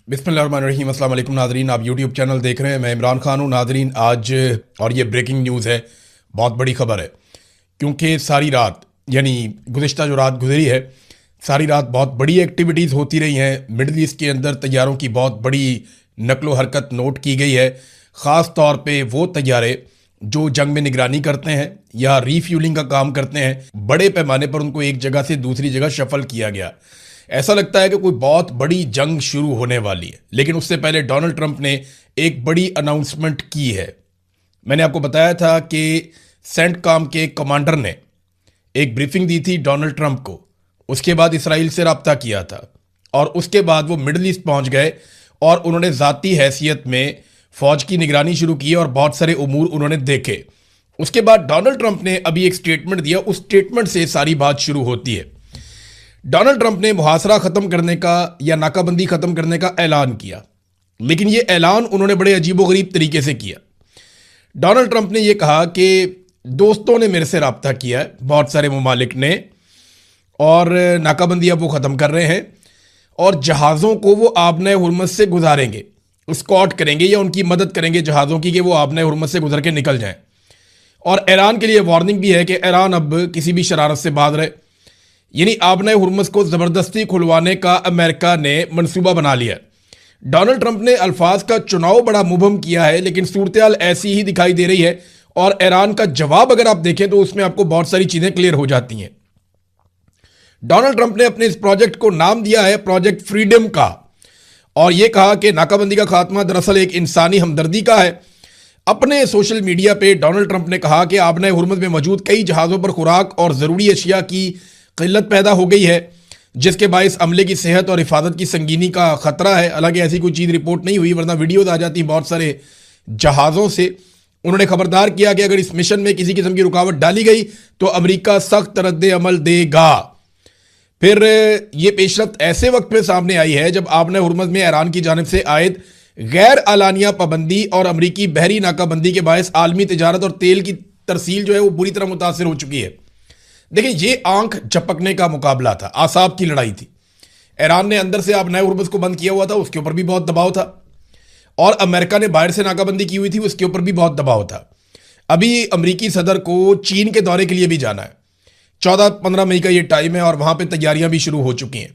बिस्मिल्लाहिर्रहमानिर्रहीम। अस्सलाम वालेकुम नाजरीन, आप यूट्यूब चैनल देख रहे हैं। मैं इमरान खान हूँ नाजरीन। आज और ये ब्रेकिंग न्यूज़ है, बहुत बड़ी खबर है, क्योंकि सारी रात यानी गुज़िश्ता जो रात गुजरी है, सारी रात बहुत बड़ी एक्टिविटीज़ होती रही हैं। मिडल ईस्ट के अंदर तैयारों की बहुत बड़ी नकलो हरकत नोट की गई है। ख़ास तौर पे वो तैयारे जो जंग में निगरानी करते हैं या रीफ्यूलिंग का काम करते हैं, बड़े पैमाने पर उनको एक जगह से दूसरी जगह शफल किया गया। ऐसा लगता है कि कोई बहुत बड़ी जंग शुरू होने वाली है, लेकिन उससे पहले डोनाल्ड ट्रंप ने एक बड़ी अनाउंसमेंट की है। मैंने आपको बताया था कि सेंटकॉम के कमांडर ने एक ब्रीफिंग दी थी डोनाल्ड ट्रंप को, उसके बाद इसराइल से रब्ता किया था और उसके बाद वो मिडल ईस्ट पहुंच गए और उन्होंने ज़ाती हैसियत में फौज की निगरानी शुरू की और बहुत सारे उमूर उन्होंने देखे। उसके बाद डोनाल्ड ट्रंप ने अभी एक स्टेटमेंट दिया, उस स्टेटमेंट से सारी बात शुरू होती है। डोनाल्ड ट्रंप ने मुहासरा ख़त्म करने का या नाकाबंदी ख़त्म करने का ऐलान किया, लेकिन यह ऐलान उन्होंने बड़े अजीबोगरीब तरीके से किया। डोनाल्ड ट्रंप ने यह कहा कि दोस्तों ने मेरे से रब्ता किया है, बहुत सारे ममालिक ने, और नाकाबंदी अब वो ख़त्म कर रहे हैं और जहाज़ों को वो आबने हुर्मत से गुजारेंगे, स्कॉट करेंगे या उनकी मदद करेंगे जहाज़ों की कि वो आबने हुर्मत से गुजर के निकल जाएं। और ईरान के लिए वार्निंग भी है कि ईरान अब किसी भी शरारत से बाज रहे, यानी आबने हुर्मस को ज़बरदस्ती खुलवाने का अमेरिका ने मंसूबा बना लिया। डोनाल्ड ट्रंप ने अल्फाज का चुनाव बड़ा मुबहम किया है, लेकिन सूरत हाल ऐसी ही दिखाई दे रही है और ईरान का जवाब अगर आप देखें तो उसमें आपको बहुत सारी चीज़ें क्लियर हो जाती हैं। डोनाल्ड ट्रंप ने अपने इस प्रोजेक्ट को नाम दिया है प्रोजेक्ट फ्रीडम का, और यह कहा कि नाकाबंदी का खात्मा दरअसल एक इंसानी हमदर्दी का है। अपने सोशल मीडिया पे डोनाल्ड ट्रंप ने कहा कि आबने हुर्मत में मौजूद कई जहाज़ों पर खुराक और ज़रूरी अशिया की किल्लत पैदा हो गई है, जिसके बायस अमले की सेहत और हिफाजत की संगीनी का खतरा है। हालांकि ऐसी कोई चीज़ रिपोर्ट नहीं हुई, वरना वीडियोज आ जाती बहुत सारे जहाज़ों से। उन्होंने खबरदार किया कि अगर इस मिशन में किसी किस्म की रुकावट डाली गई तो अमेरिका सख्त रद्द अमल देगा। फिर ये पेशरफ्त ऐसे वक्त पे सामने आई है जब आबने हुर्मत में ईरान की जानिब से आयद गैर आलानिया पाबंदी और अमरीकी बहरी नाकाबंदी के बायस आलमी तिजारत और तेल की तरसील जो है वो बुरी तरह मुतासर हो चुकी है। देखिए, ये आंख झपकने का मुकाबला था, आसाब की लड़ाई थी। ईरान ने अंदर से आबने हुर्मत को बंद किया हुआ था, उसके ऊपर भी बहुत दबाव था, और अमेरिका ने बाहर से नाकाबंदी की हुई थी, उसके ऊपर भी बहुत दबाव था। अभी अमरीकी सदर को चीन के दौरे के लिए भी जाना है, 14-15 मई का ये टाइम है और वहां पे तैयारियां भी शुरू हो चुकी हैं।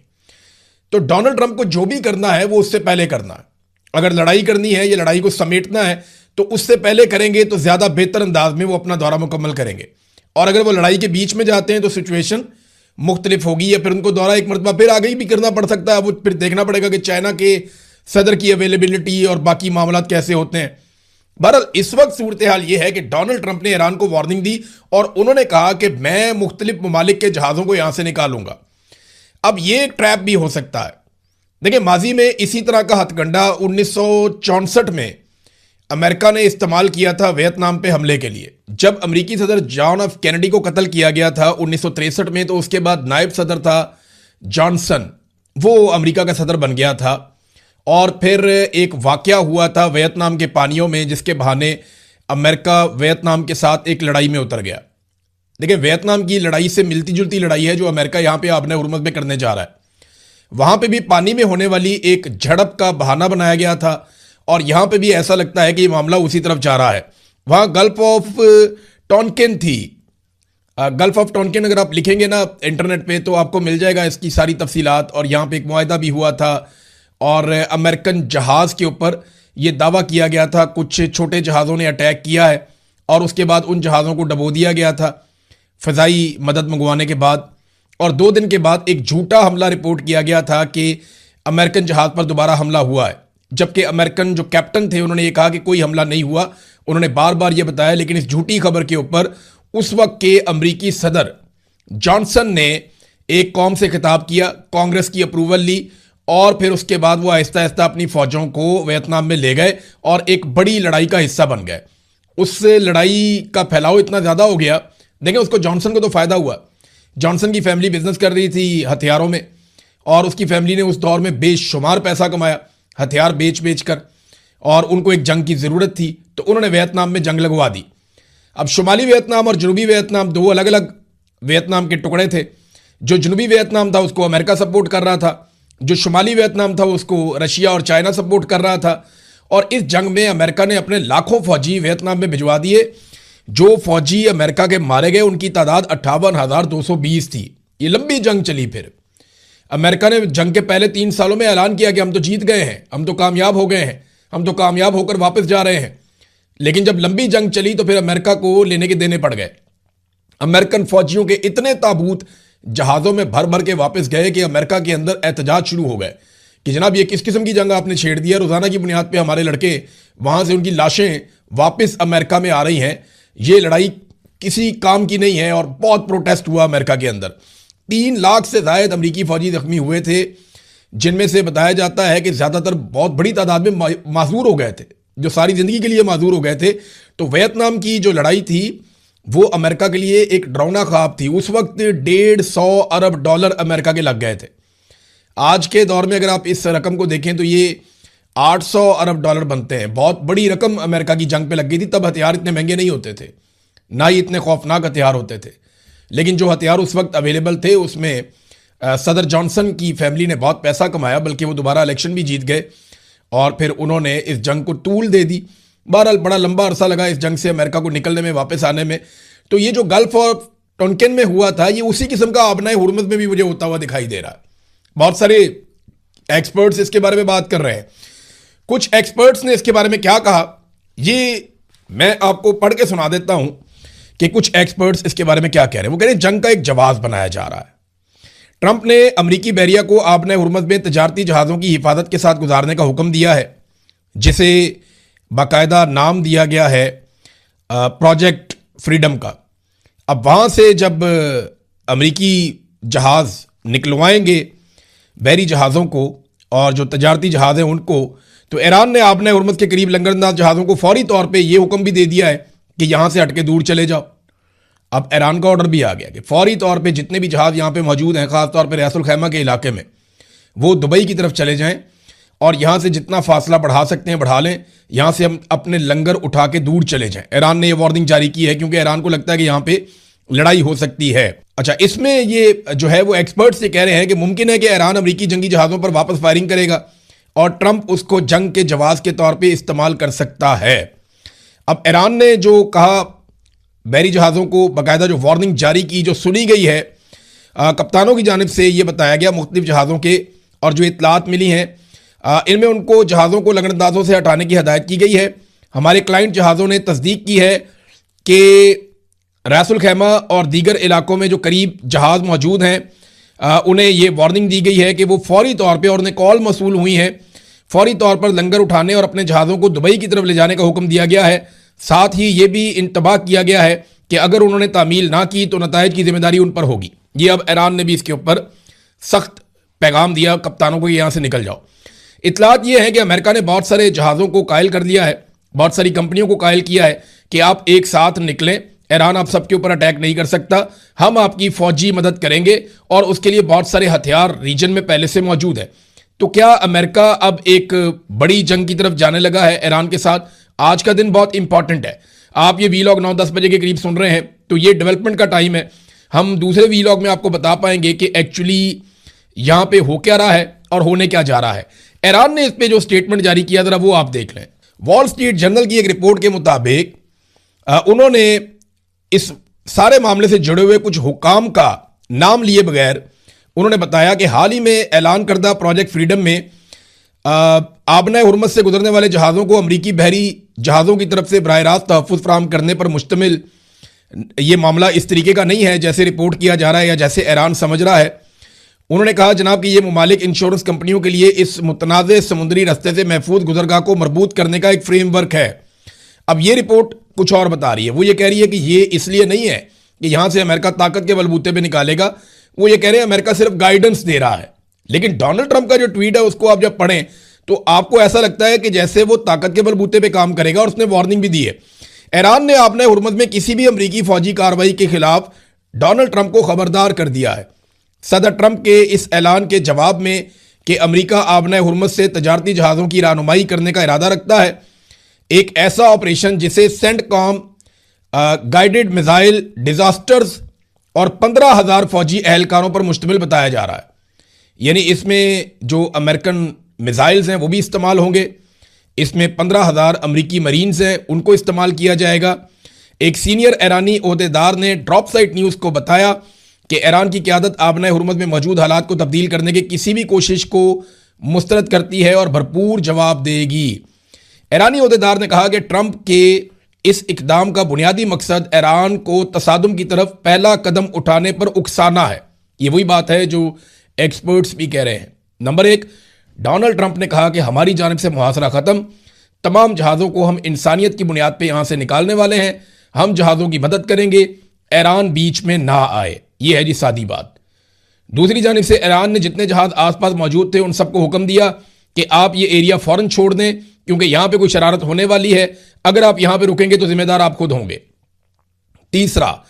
तो डोनाल्ड ट्रंप को जो भी करना है वो उससे पहले करना है। अगर लड़ाई करनी है या लड़ाई को समेटना है तो उससे पहले करेंगे तो ज्यादा बेहतर अंदाज में वो अपना दौरा मुकम्मल करेंगे। और अगर वो लड़ाई के बीच में जाते हैं तो सिचुएशन मुख्तलिफ होगी, या फिर उनको दौरा एक मरतबा फिर आगे भी करना पड़ सकता है। वो फिर देखना पड़ेगा कि चाइना के सदर की अवेलेबिलिटी और बाकी मामलात कैसे होते हैं। बहरहाल इस वक्त सूरत हाल ये है कि डोनाल्ड ट्रंप ने ईरान को वार्निंग दी और उन्होंने कहा कि मैं मुख्तलिफ ममालिक के जहाज़ों को यहां से निकालूंगा। अब ये एक ट्रैप भी हो सकता है। देखिए, माजी में इसी तरह का हथकंडा 1964 में अमेरिका ने इस्तेमाल किया था वियतनाम पे हमले के लिए। जब अमेरिकी सदर जॉन एफ कैनेडी को कत्ल किया गया था 1963 में, तो उसके बाद नायब सदर था जॉनसन, वो अमेरिका का सदर बन गया था। और फिर एक वाकया हुआ था वियतनाम के पानियों में, जिसके बहाने अमेरिका वियतनाम के साथ एक लड़ाई में उतर गया। देखिए, वियतनाम की लड़ाई से मिलती जुलती लड़ाई है जो अमेरिका यहां पे आबने हुर्मत में करने जा रहा है। वहां पे भी पानी में होने वाली एक झड़प का बहाना बनाया गया था और यहां पे भी ऐसा लगता है कि मामला उसी तरफ जा रहा है। वहां गल्फ ऑफ टॉनकिन थी, गल्फ ऑफ टॉनकिन अगर आप लिखेंगे ना इंटरनेट पे तो आपको मिल जाएगा इसकी सारी तफसीलात। और यहां पे एक मुआहदा भी हुआ था और अमेरिकन जहाज के ऊपर यह दावा किया गया था कुछ छोटे जहाज़ों ने अटैक किया है और उसके बाद उन जहाज़ों को डबो दिया गया था फ़िज़ाई मदद मंगवाने के बाद। और 2 दिन के बाद एक झूठा हमला रिपोर्ट किया गया था कि अमेरिकन जहाज़ पर दोबारा हमला हुआ है, जबकि अमेरिकन जो कैप्टन थे उन्होंने ये कहा कि कोई हमला नहीं हुआ। उन्होंने बार बार ये बताया, लेकिन इस झूठी खबर के ऊपर उस वक्त के अमरीकी सदर जॉनसन ने एक कौम से खिताब किया, कांग्रेस की अप्रूवल ली और फिर उसके बाद वो आहिस्ता आहिस्ता अपनी फौजों को वियतनाम में ले गए और एक बड़ी लड़ाई का हिस्सा बन गए। उस लड़ाई का फैलाव इतना ज़्यादा हो गया, देखें उसको जॉनसन को तो फ़ायदा हुआ। जॉनसन की फैमिली बिजनेस कर रही थी हथियारों में और उसकी फैमिली ने उस दौर में बेशुमार पैसा कमाया हथियार बेच बेच कर, और उनको एक जंग की ज़रूरत थी तो उन्होंने वियतनाम में जंग लगवा दी। अब शुमाली वियतनाम और जनूबी वियतनाम 2 अलग अलग वियतनाम के टुकड़े थे। जो जनूबी वियतनाम था उसको अमेरिका सपोर्ट कर रहा था, जो शुमाली वियतनाम था उसको रशिया और चाइना सपोर्ट कर रहा था, और इस जंग में अमेरिका ने अपने लाखों फौजी वियतनाम में भिजवा दिए। जो फौजी अमेरिका के मारे गए उनकी तादाद 58,220 थी। ये लंबी जंग चली। फिर अमेरिका ने जंग के पहले 3 सालों में ऐलान किया कि हम तो जीत गए हैं, हम तो कामयाब हो गए हैं, हम तो कामयाब होकर वापस जा रहे हैं। लेकिन जब लंबी जंग चली तो फिर अमेरिका को लेने के देने पड़ गए। अमेरिकन फौजियों के इतने ताबूत जहाज़ों में भर भर के वापस गए कि अमेरिका के अंदर एहतजाज शुरू हो गए कि जनाब ये किस किस्म की जंग आपने छेड़ दी है। रोज़ाना की बुनियाद पे हमारे लड़के वहाँ से उनकी लाशें वापस अमेरिका में आ रही हैं। ये लड़ाई किसी काम की नहीं है। और बहुत प्रोटेस्ट हुआ अमेरिका के अंदर। 3 लाख से ज़ायद अमरीकी फौजी जख्मी हुए थे, जिनमें से बताया जाता है कि ज़्यादातर बहुत बड़ी तादाद में माजूर हो गए थे, जो सारी ज़िंदगी के लिए माजूर हो गए थे। तो वियतनाम की जो लड़ाई थी वो अमेरिका के लिए एक डरावना ख्वाब थी। उस वक्त $150 अरब अमेरिका के लग गए थे। आज के दौर में अगर आप इस रकम को देखें तो ये $800 अरब बनते हैं। बहुत बड़ी रकम अमेरिका की जंग पे लग गई थी। तब हथियार इतने महंगे नहीं होते थे, ना ही इतने खौफनाक हथियार होते थे। लेकिन जो हथियार उस वक्त अवेलेबल थे उसमें सदर जॉनसन की फैमिली ने बहुत पैसा कमाया, बल्कि वो दोबारा इलेक्शन भी जीत गए और फिर उन्होंने इस जंग को तूल दे दी। बहरहाल बड़ा लंबा अरसा लगा इस जंग से अमेरिका को निकलने में, वापस आने में। तो ये जो गल्फ ऑफ टोनकिन में हुआ था, ये उसी किस्म का आबनाए हुर्मुज़ में भी मुझे होता हुआ दिखाई दे रहा है। बहुत सारे एक्सपर्ट्स इसके बारे में बात कर रहे हैं। कुछ एक्सपर्ट्स ने इसके बारे में क्या कहा, ये मैं आपको पढ़ के सुना देता हूं कि कुछ एक्सपर्ट्स इसके बारे में क्या कह रहे हैं। वो कह रहे हैं जंग का एक जवाब बनाया जा रहा है। ट्रंप ने अमरीकी बहरिया को आबनाए हुर्मुज़ में तजारती जहाज़ों की हिफाजत के साथ गुजारने का हुक्म दिया है, जिसे बाकायदा नाम दिया गया है प्रोजेक्ट फ्रीडम का। अब वहाँ से जब अमरीकी जहाज़ निकलवाएंगे बहरी जहाज़ों को और जो तजारती जहाज़ हैं उनको, तो ईरान ने आबनाए हुर्मुज़ के करीब लंगरअंदाज जहाज़ों को फौरी तौर पे ये हुक्म भी दे दिया है कि यहाँ से हट के दूर चले जाओ। अब ईरान का ऑर्डर भी आ गया कि फौरी तौर पे जितने भी जहाज़ यहाँ पे मौजूद हैं, ख़ासतौर पे रसूल खैमा के इलाके में, वो दुबई की तरफ चले जाएं और यहाँ से जितना फासला बढ़ा सकते हैं बढ़ा लें। यहाँ से हम अपने लंगर उठा के दूर चले जाएं। ईरान ने यह वार्निंग जारी की है क्योंकि ईरान को लगता है कि यहाँ पे लड़ाई हो सकती है। अच्छा, इसमें ये जो है वो एक्सपर्ट्स ये कह रहे हैं कि मुमकिन है कि ईरान अमरीकी जंगी जहाज़ों पर वापस फायरिंग करेगा और ट्रंप उसको जंग के जवाब के तौर पे इस्तेमाल कर सकता है। अब ईरान ने जो कहा, बहरी जहाज़ों को बाकायदा जो वार्निंग जारी की, जो सुनी गई है कप्तानों की जानिब से, ये बताया गया मुख्तलिफ जहाज़ों के, और जो इतलात मिली हैं इनमें उनको जहाज़ों को लंगरअंदाजों से हटाने की हदायत की गई है। हमारे क्लाइंट जहाज़ों ने तस्दीक की है कि रसूल खैमा और दीगर इलाकों में जो करीब जहाज़ मौजूद हैं उन्हें ये वार्निंग दी गई है कि वो फौरी तौर पे, और उन्हें कॉल मसूल हुई है, फौरी तौर पर लंगर उठाने और अपने जहाज़ों को दुबई की तरफ ले जाने का हुक्म दिया गया है। साथ ही ये भी इंतबाह किया गया है कि अगर उन्होंने तामील ना की तो नताइज की जिम्मेदारी उन पर होगी। ये अब ईरान ने भी इसके ऊपर सख्त पैगाम दिया कप्तानों को, यहाँ से निकल जाओ। इतलात ये है कि अमेरिका ने बहुत सारे जहाज़ों को कायल कर दिया है, बहुत सारी कंपनियों को कायल किया है कि आप एक साथ निकलें, ईरान आप सबके ऊपर अटैक नहीं कर सकता, हम आपकी फौजी मदद करेंगे, और उसके लिए बहुत सारे हथियार रीजन में पहले से मौजूद है। तो क्या अमेरिका अब एक बड़ी जंग की तरफ जाने लगा है ईरान के साथ? आज का दिन बहुत इंपॉर्टेंट है। आप ये वीलॉग 9-10 बजे के करीब सुन रहे हैं, तो ये डेवलपमेंट का टाइम है। हम दूसरे वीलॉग में आपको बता पाएंगे कि एक्चुअली यहाँ पे हो क्या रहा है और होने क्या जा रहा है। ईरान ने इस पे जो स्टेटमेंट जारी किया, जरा वो आप देख लें। वॉल स्ट्रीट जर्नल की एक रिपोर्ट के मुताबिक उन्होंने इस सारे मामले से जुड़े हुए कुछ हुकाम का नाम लिए बगैर उन्होंने बताया कि हाल ही में ऐलान करदा प्रोजेक्ट फ्रीडम में आबनाए हुर्मुज़ से गुजरने वाले जहाज़ों को अमरीकी बहरी जहाज़ों की तरफ से बराह रास्त तहफ़्फ़ुज़ फराहम करने पर मुश्तमिल ये मामला इस तरीके का नहीं है जैसे रिपोर्ट किया जा रहा है या जैसे ईरान समझ रहा है। उन्होंने कहा जनाब कि ये ममालिक इंश्योरेंस कंपनियों के लिए इस मुतनाज़ समुद्री रस्ते से महफूज गुजरगाह को मरबूत करने का एक फ्रेमवर्क है। अब ये रिपोर्ट कुछ और बता रही है। वो ये कह रही है कि ये इसलिए नहीं है कि यहाँ से अमेरिका ताकत के बलबूते पे निकालेगा, वो ये कह रहे हैं अमेरिका सिर्फ गाइडेंस दे रहा है। लेकिन डोनाल्ड ट्रंप का जो ट्वीट है उसको आप जब पढ़ें तो आपको ऐसा लगता है कि जैसे वो ताकत के बलबूते पे काम करेगा, और उसने वार्निंग भी दी है। ईरान ने आबनाए हुर्मुज़ में किसी भी अमरीकी फौजी कार्रवाई के खिलाफ डोनाल्ड ट्रंप को खबरदार कर दिया है। सदर ट्रंप के इस ऐलान के जवाब में कि अमरीका आबनाए हुर्मुज़ से तजारती जहाज़ों की रहनुमाई करने का इरादा रखता है, एक ऐसा ऑपरेशन जिसे सेंटकॉम गाइडेड मिसाइल डिजास्टर्स और 15,000 फौजी एहलकारों पर मुश्तमिल बताया जा रहा है। यानी इसमें जो अमेरिकन मिसाइल्स हैं वो भी इस्तेमाल होंगे। इसमें 15,000 अमरीकी मरीन्स हैं, उनको इस्तेमाल किया जाएगा। एक सीनियर ईरानी ओहदेदार ने ड्रॉप साइट न्यूज़ को बताया कि ईरान की क़यादत आबनाए हुर्मुज़ में मौजूद हालात को तब्दील करने की किसी भी कोशिश को मुस्तरद करती है और भरपूर जवाब देगी। ईरानी ओहदेदार ने कहा कि ट्रंप के इस इकदाम का बुनियादी मकसद ईरान को तसादुम की तरफ पहला कदम उठाने पर उकसाना है। ये वही बात है जो एक्सपर्ट्स भी कह रहे हैं। नंबर 1, डोनाल्ड ट्रंप ने कहा कि हमारी जानिब से मुहासरा ख़त्म, तमाम जहाज़ों को हम इंसानियत की बुनियाद पर यहां से निकालने वाले हैं, हम जहाज़ों की मदद करेंगे, ईरान बीच में ना आए। यह है जी सादी बात। दूसरी जानिब से ईरान ने जितने जहाज़ आसपास मौजूद थे उन सबको हुक्म दिया कि आप ये एरिया फौरन छोड़ दें, क्योंकि यहां पे कोई शरारत होने वाली है, अगर आप यहां पे रुकेंगे तो जिम्मेदार आप खुद होंगे। तीसरा,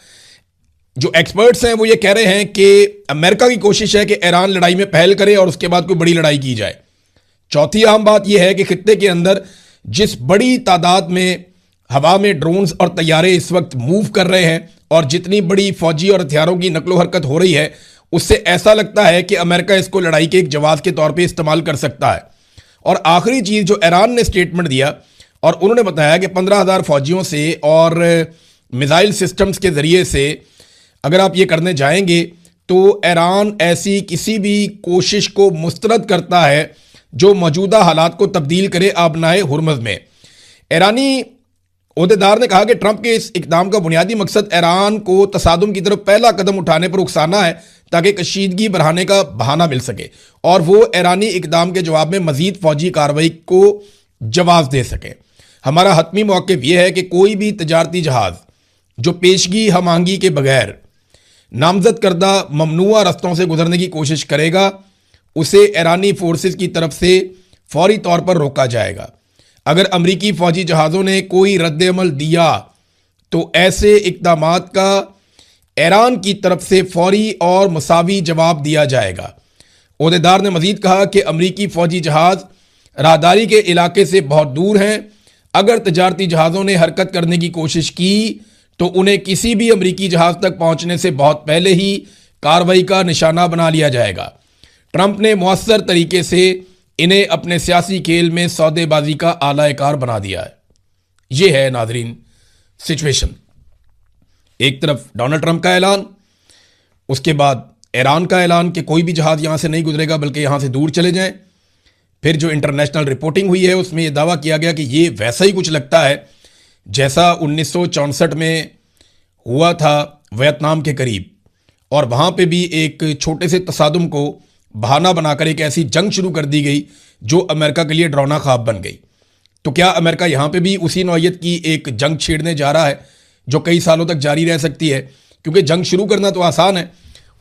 जो एक्सपर्ट्स हैं वो ये कह रहे हैं कि अमेरिका की कोशिश है कि ईरान लड़ाई में पहल करे और उसके बाद कोई बड़ी लड़ाई की जाए। चौथी अहम बात यह है कि खित्ते के अंदर जिस बड़ी तादाद में हवा में ड्रोन्स और तैयारे इस वक्त मूव कर रहे हैं और जितनी बड़ी फौजी और हथियारों की नकलो हरकत हो रही है, उससे ऐसा लगता है कि अमेरिका इसको लड़ाई के एक जवाब के तौर पे इस्तेमाल कर सकता है। और आखिरी चीज़ जो ईरान ने स्टेटमेंट दिया और उन्होंने बताया कि 15,000 फौजियों से और मिसाइल सिस्टम्स के ज़रिए से अगर आप ये करने जाएंगे तो ईरान ऐसी किसी भी कोशिश को मुस्तरद करता है जो मौजूदा हालात को तब्दील करे आबनाए हुर्मुज़ में। ईरानी ओहदेदार ने कहा कि ट्रंप के इस इकदाम का बुनियादी मकसद ईरान को तसादुम की तरफ पहला कदम उठाने पर उकसाना है ताकि कशीदगी बढ़ाने का बहाना मिल सके और वो ईरानी इकदाम के जवाब में मजीद फौजी कार्रवाई को जवाब दे सके। हमारा हतमी मौक़िफ़ यह है कि कोई भी तजारती जहाज़ जो पेशगी हमांगी के बगैर नामजद करदा ममनुआ रस्तों से गुजरने की कोशिश करेगा, उसे ईरानी फोर्सेस की तरफ से फौरी तौर पर रोका जाएगा। अगर अमरीकी फौजी जहाज़ों ने कोई रद्द-ए-अमल दिया तो ऐसे इक़दामात का ईरान की तरफ से फौरी और मसावी जवाब दिया जाएगा। ओहदेदार ने मजीद कहा कि अमरीकी फौजी जहाज़ राहदारी के इलाके से बहुत दूर हैं। अगर तजारती जहाज़ों ने हरकत करने की कोशिश की तो उन्हें किसी भी अमरीकी जहाज़ तक पहुंचने से बहुत पहले ही कार्रवाई का निशाना बना लिया जाएगा। ट्रंप ने मुअस्सर तरीके से इन्हें अपने सियासी खेल में सौदेबाजी का आला-ए-कार बना दिया है। यह है नाजरीन सिचुएशन। एक तरफ डोनाल्ड ट्रंप का ऐलान, उसके बाद ईरान का ऐलान कि कोई भी जहाज़ यहां से नहीं गुजरेगा बल्कि यहां से दूर चले जाएं। फिर जो इंटरनेशनल रिपोर्टिंग हुई है उसमें यह दावा किया गया कि यह वैसा ही कुछ लगता है जैसा 1964 में हुआ था वियतनाम के करीब, और वहां पे भी एक छोटे से तसादुम को बहाना बनाकर एक ऐसी जंग शुरू कर दी गई जो अमेरिका के लिए डरावना ख्वाब बन गई। तो क्या अमेरिका यहां पे भी उसी नौयत की एक जंग छेड़ने जा रहा है जो कई सालों तक जारी रह सकती है? क्योंकि जंग शुरू करना तो आसान है,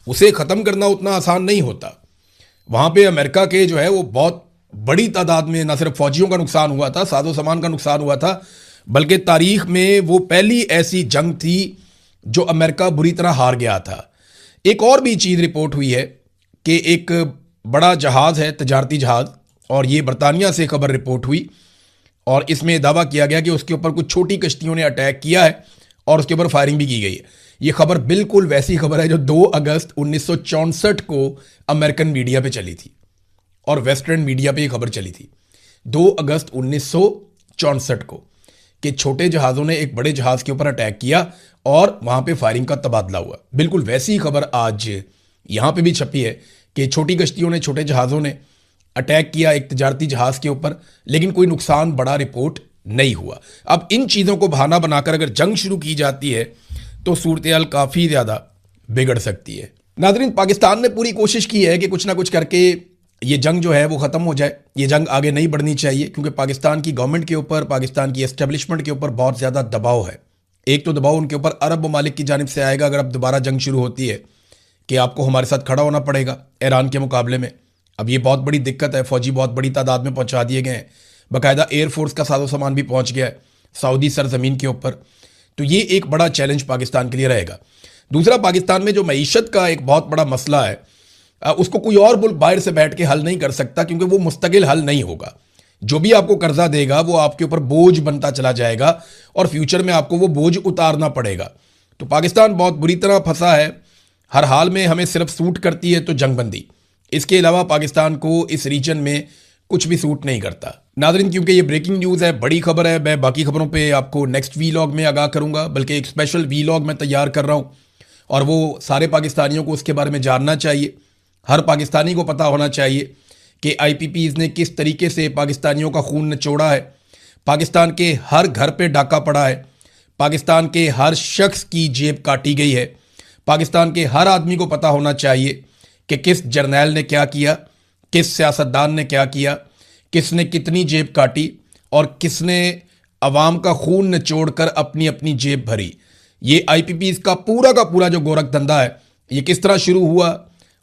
उसे ख़त्म करना उतना आसान नहीं होता। वहां पे अमेरिका के जो है वो बहुत बड़ी तादाद में न सिर्फ फौजियों का नुकसान हुआ था, साजो सामान का नुकसान हुआ था, बल्कि तारीख में वो पहली ऐसी जंग थी जो अमेरिका बुरी तरह हार गया था। एक और भी चीज़ रिपोर्ट हुई है कि एक बड़ा जहाज़ है, तजारती जहाज़, और ये बरतानिया से खबर रिपोर्ट हुई और इसमें दावा किया गया कि उसके ऊपर कुछ छोटी कश्तियों ने अटैक किया है और उसके ऊपर फायरिंग भी की गई है। ये खबर बिल्कुल वैसी खबर है जो 2 अगस्त 1964 को अमेरिकन मीडिया पे चली थी और वेस्टर्न मीडिया पे ये खबर चली थी 2 अगस्त 1964 को, कि छोटे जहाज़ों ने एक बड़े जहाज़ के ऊपर अटैक किया और वहाँ पे फायरिंग का तबादला हुआ। बिल्कुल वैसी ही खबर आज यहाँ पे भी छपी है कि छोटी कश्तियों ने, छोटे जहाज़ों ने अटैक किया एक तजारती जहाज़ के ऊपर, लेकिन कोई नुकसान बड़ा रिपोर्ट नहीं हुआ। अब इन चीज़ों को बहाना बनाकर अगर जंग शुरू की जाती है तो सूरत-ए-हाल काफ़ी ज़्यादा बिगड़ सकती है। नाज़रीन, पाकिस्तान ने पूरी कोशिश की है कि कुछ ना कुछ करके ये जंग जो है वो ख़त्म हो जाए। ये जंग आगे नहीं बढ़नी चाहिए क्योंकि पाकिस्तान की गवर्नमेंट के ऊपर, पाकिस्तान की एस्टेब्लिशमेंट के ऊपर बहुत ज़्यादा दबाव है। एक तो दबाव उनके ऊपर अरब ममालिक की जानिब से आएगा अगर अब दोबारा जंग शुरू होती है कि आपको हमारे साथ खड़ा होना पड़ेगा ईरान के मुकाबले में। अब ये बहुत बड़ी दिक्कत है, फ़ौजी बहुत बड़ी तादाद में पहुँचा दिए गए हैं, बाकायदा एयरफोर्स का साजो सामान भी पहुँच गया है सऊदी सरजमीन के ऊपर। तो ये एक बड़ा चैलेंज पाकिस्तान के लिए रहेगा। दूसरा, पाकिस्तान में जो मईशत का एक बहुत बड़ा मसला है उसको कोई और मुल्क बाहर से बैठ के हल नहीं कर सकता क्योंकि वो मुस्तकिल हल नहीं होगा। जो भी आपको कर्जा देगा वो आपके ऊपर बोझ बनता चला जाएगा और फ्यूचर में आपको वो बोझ उतारना पड़ेगा। तो पाकिस्तान बहुत बुरी तरह फंसा है। हर हाल में हमें सिर्फ सूट करती है तो जंगबंदी, इसके अलावा पाकिस्तान को इस रीजन में कुछ भी सूट नहीं करता। नाज़रीन, क्योंकि ये ब्रेकिंग न्यूज़ है, बड़ी खबर है, मैं बाकी खबरों पे आपको नेक्स्ट वीलॉग में आगाह करूंगा, बल्कि एक स्पेशल वीलॉग मैं तैयार कर रहा हूँ और वो सारे पाकिस्तानियों को उसके बारे में जानना चाहिए। हर पाकिस्तानी को पता होना चाहिए कि IPPs ने किस तरीके से पाकिस्तानियों का खून निचोड़ा है, पाकिस्तान के हर घर पे डाका पड़ा है, पाकिस्तान के हर शख्स की जेब काटी गई है। पाकिस्तान के हर आदमी को पता होना चाहिए कि किस जर्नैल ने क्या किया, किस सियासतदान ने क्या किया, किसने कितनी जेब काटी और किसने अवाम का खून निचोड़कर अपनी अपनी जेब भरी। ये IPPs का पूरा जो गोरख धंधा है, ये किस तरह शुरू हुआ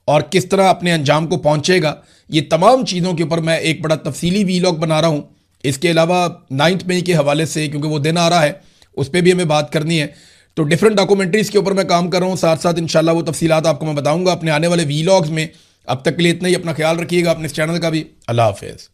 और किस तरह अपने अंजाम को पहुंचेगा, ये तमाम चीज़ों के ऊपर मैं एक बड़ा तफसीली वीलॉग बना रहा हूँ। इसके अलावा 9 मई के हवाले से, क्योंकि वो दिन आ रहा है, उस पर भी हमें बात करनी है, तो डिफरेंट डॉक्यूमेंट्रीज़ के ऊपर मैं काम कर रहा हूँ। साथ साथ इंशाल्लाह वो तफसीलात आपको मैं बताऊँगा अपने आने वाले वीलॉग्स में। अब तक के लिए इतना ही, अपना ख्याल रखिएगा, अपने इस चैनल का भी। अल्लाह हाफिज़।